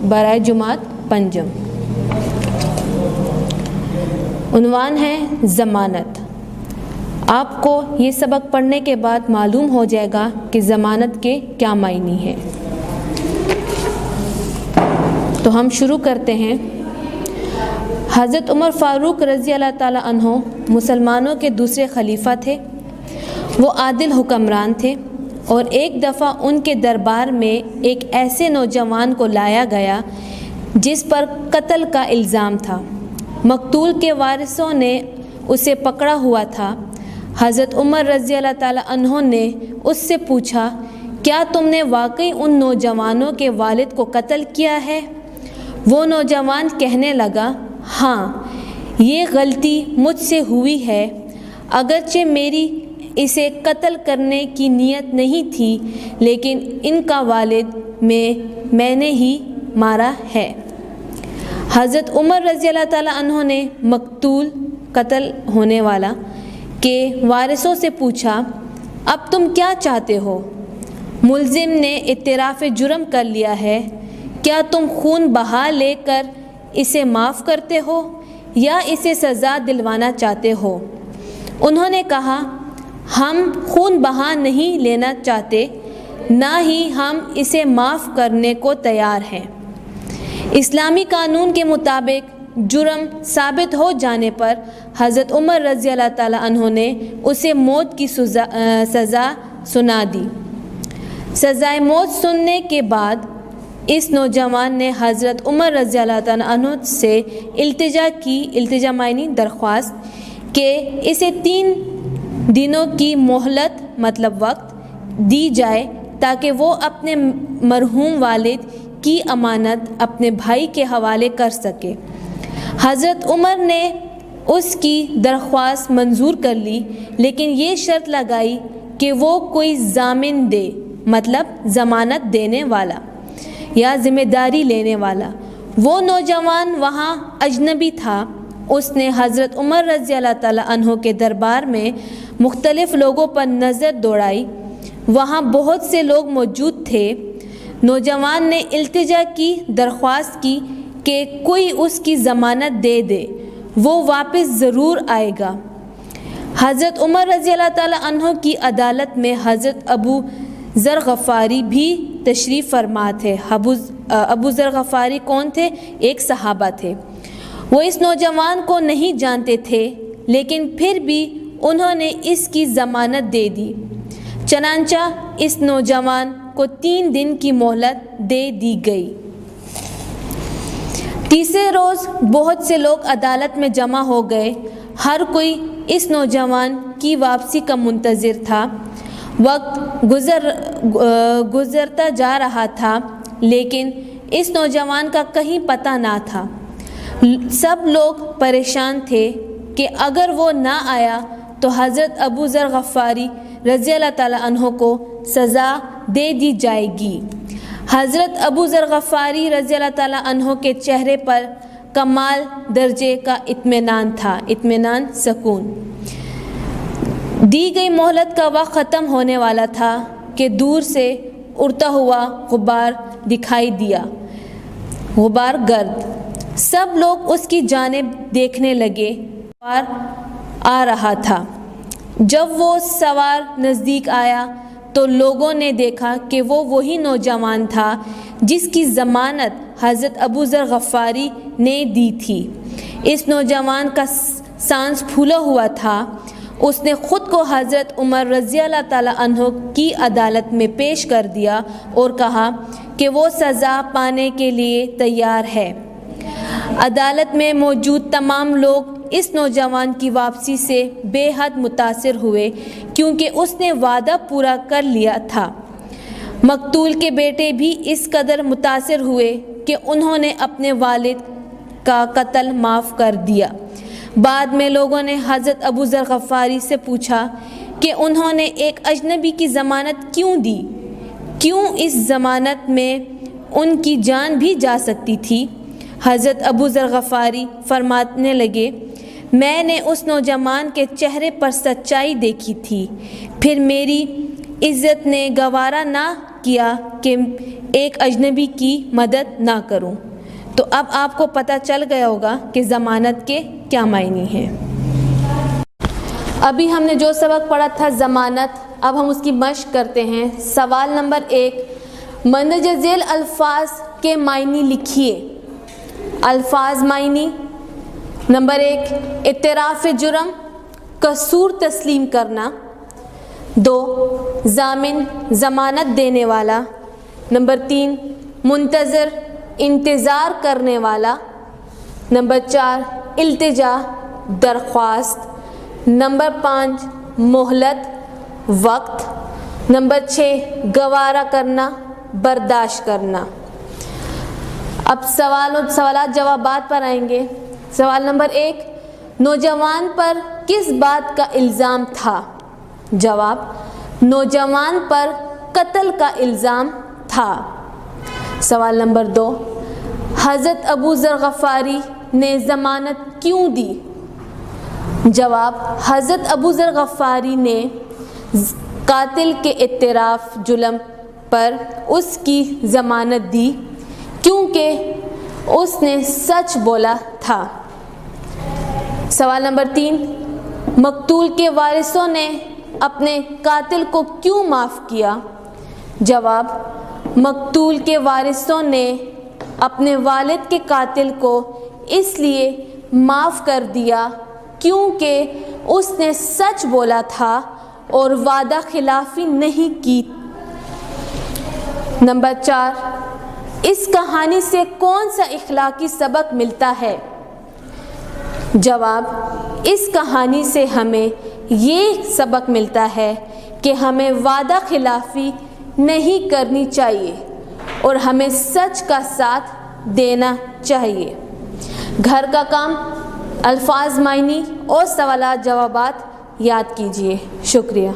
برائے جماعت پنجم۔ عنوان ہے ضمانت۔ آپ کو یہ سبق پڑھنے کے بعد معلوم ہو جائے گا کہ ضمانت کے کیا معنی ہیں۔ تو ہم شروع کرتے ہیں۔ حضرت عمر فاروق رضی اللہ تعالیٰ عنہ مسلمانوں کے دوسرے خلیفہ تھے۔ وہ عادل حکمران تھے اور ایک دفعہ ان کے دربار میں ایک ایسے نوجوان کو لایا گیا جس پر قتل کا الزام تھا۔ مقتول کے وارثوں نے اسے پکڑا ہوا تھا۔ حضرت عمر رضی اللہ تعالیٰ عنہ نے اس سے پوچھا، کیا تم نے واقعی ان نوجوانوں کے والد کو قتل کیا ہے؟ وہ نوجوان کہنے لگا، ہاں، یہ غلطی مجھ سے ہوئی ہے، اگرچہ میری اسے قتل کرنے کی نیت نہیں تھی، لیکن ان کا والد میں نے ہی مارا ہے۔ حضرت عمر رضی اللہ تعالیٰ عنہ نے مقتول قتل ہونے والا کے وارثوں سے پوچھا، اب تم کیا چاہتے ہو؟ ملزم نے اعتراف جرم کر لیا ہے، کیا تم خون بہا لے کر اسے معاف کرتے ہو یا اسے سزا دلوانا چاہتے ہو؟ انہوں نے کہا، ہم خون بہا نہیں لینا چاہتے، نہ ہی ہم اسے معاف کرنے کو تیار ہیں۔ اسلامی قانون کے مطابق جرم ثابت ہو جانے پر حضرت عمر رضی اللہ تعالیٰ عنہ نے اسے موت کی سزا سنا دی۔ سزائے موت سننے کے بعد اس نوجوان نے حضرت عمر رضی اللہ تعالیٰ عنہ سے التجا معنی درخواست کہ اسے 3 دنوں کی مہلت مطلب وقت دی جائے تاکہ وہ اپنے مرحوم والد کی امانت اپنے بھائی کے حوالے کر سکے۔ حضرت عمر نے اس کی درخواست منظور کر لی، لیکن یہ شرط لگائی کہ وہ کوئی ضامن دے، مطلب ضمانت دینے والا یا ذمہ داری لینے والا۔ وہ نوجوان وہاں اجنبی تھا۔ اس نے حضرت عمر رضی اللہ تعالیٰ عنہ کے دربار میں مختلف لوگوں پر نظر دوڑائی۔ وہاں بہت سے لوگ موجود تھے۔ نوجوان نے التجا کی، درخواست کی کہ کوئی اس کی ضمانت دے دے، وہ واپس ضرور آئے گا۔ حضرت عمر رضی اللہ تعالیٰ عنہ کی عدالت میں حضرت ابو ذر غفاری بھی تشریف فرما تھے۔ ابو ذر غفاری کون تھے؟ ایک صحابہ تھے۔ وہ اس نوجوان کو نہیں جانتے تھے، لیکن پھر بھی انہوں نے اس کی ضمانت دے دی۔ چنانچہ اس نوجوان کو 3 دن کی مہلت دے دی گئی۔ تیسرے روز بہت سے لوگ عدالت میں جمع ہو گئے۔ ہر کوئی اس نوجوان کی واپسی کا منتظر تھا۔ وقت گزرتا جا رہا تھا، لیکن اس نوجوان کا کہیں پتہ نہ تھا۔ سب لوگ پریشان تھے کہ اگر وہ نہ آیا تو حضرت ابو ذر غفاری رضی اللہ تعالیٰ عنہ کو سزا دے دی جائے گی۔ حضرت ابو ذر غفاری رضی اللہ تعالیٰ عنہ کے چہرے پر کمال درجے کا اطمینان تھا، اطمینان، سکون۔ دی گئی مہلت کا وقت ختم ہونے والا تھا کہ دور سے اڑتا ہوا غبار دکھائی دیا، غبار گرد۔ سب لوگ اس کی جانب دیکھنے لگے۔ غبار آ رہا تھا۔ جب وہ سوار نزدیک آیا تو لوگوں نے دیکھا کہ وہ وہی نوجوان تھا جس کی ضمانت حضرت ابو ذر غفاری نے دی تھی۔ اس نوجوان کا سانس پھولا ہوا تھا۔ اس نے خود کو حضرت عمر رضی اللہ تعالیٰ عنہ کی عدالت میں پیش کر دیا اور کہا کہ وہ سزا پانے کے لیے تیار ہے۔ عدالت میں موجود تمام لوگ اس نوجوان کی واپسی سے بے حد متاثر ہوئے، کیونکہ اس نے وعدہ پورا کر لیا تھا۔ مقتول کے بیٹے بھی اس قدر متاثر ہوئے کہ انہوں نے اپنے والد کا قتل معاف کر دیا۔ بعد میں لوگوں نے حضرت ابو ذر غفاری سے پوچھا کہ انہوں نے ایک اجنبی کی ضمانت کیوں دی؟ کیوں اس ضمانت میں ان کی جان بھی جا سکتی تھی؟ حضرت ابو ذر غفاری فرمانے لگے، میں نے اس نوجوان کے چہرے پر سچائی دیکھی تھی، پھر میری عزت نے گوارا نہ کیا کہ ایک اجنبی کی مدد نہ کروں۔ تو اب آپ کو پتہ چل گیا ہوگا کہ ضمانت کے کیا معنی ہیں۔ ابھی ہم نے جو سبق پڑھا تھا ضمانت، اب ہم اس کی مشق کرتے ہیں۔ سوال نمبر 1، مندرجہ ذیل الفاظ کے معنی لکھیے۔ الفاظ معنی: نمبر 1، اعتراف جرم، قصور تسلیم کرنا۔ 2، ضامن، ضمانت دینے والا۔ نمبر 3، منتظر، انتظار کرنے والا۔ نمبر 4، التجا، درخواست۔ نمبر 5، مہلت، وقت۔ نمبر 6، گوارا کرنا، برداشت کرنا۔ اب سوالات جوابات پر آئیں گے۔ سوال نمبر 1، نوجوان پر کس بات کا الزام تھا؟ جواب: نوجوان پر قتل کا الزام تھا۔ سوال نمبر 2، حضرت ابو ذر غفاری نے ضمانت کیوں دی؟ جواب: حضرت ابو ذر غفاری نے قاتل کے اعتراف جرم پر اس کی ضمانت دی کیونکہ اس نے سچ بولا تھا۔ سوال نمبر 3، مقتول کے وارثوں نے اپنے قاتل کو کیوں معاف کیا؟ جواب: مقتول کے وارثوں نے اپنے والد کے قاتل کو اس لیے معاف کر دیا کیونکہ اس نے سچ بولا تھا اور وعدہ خلافی نہیں کی۔ نمبر 4، اس کہانی سے کون سا اخلاقی سبق ملتا ہے؟ جواب: اس کہانی سے ہمیں یہ سبق ملتا ہے کہ ہمیں وعدہ خلافی نہیں کرنی چاہیے اور ہمیں سچ کا ساتھ دینا چاہیے۔ گھر کا کام، الفاظ معنی اور سوالات جوابات یاد کیجیے۔ شکریہ۔